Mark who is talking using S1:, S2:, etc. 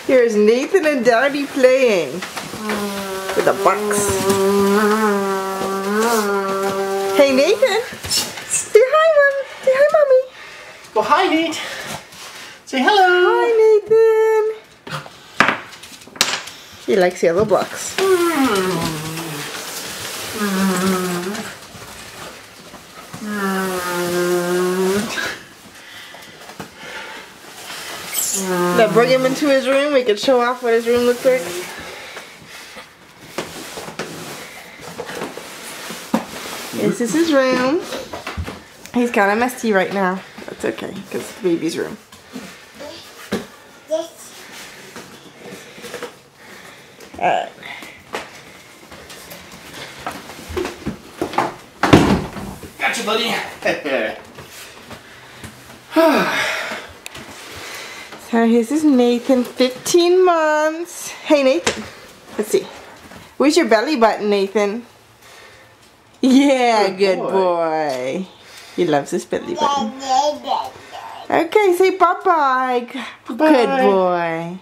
S1: Here's Nathan and Daddy playing with the box. Hey Nathan, say hi, Mom. Say hi, Mommy.
S2: Well, hi, Nate. Say hello.
S1: Hi, Nathan. He likes yellow blocks. Now bring him into his room. We can show off what his room looks like. This is his room. He's kind of messy right now. That's okay, because it's the baby's room. Alright.
S2: Gotcha, buddy.
S1: So here's this Nathan, 15 months. Hey Nathan, let's see. Where's your belly button, Nathan? Yeah, good boy. He loves his belly button. Okay, say bye-bye. Good boy.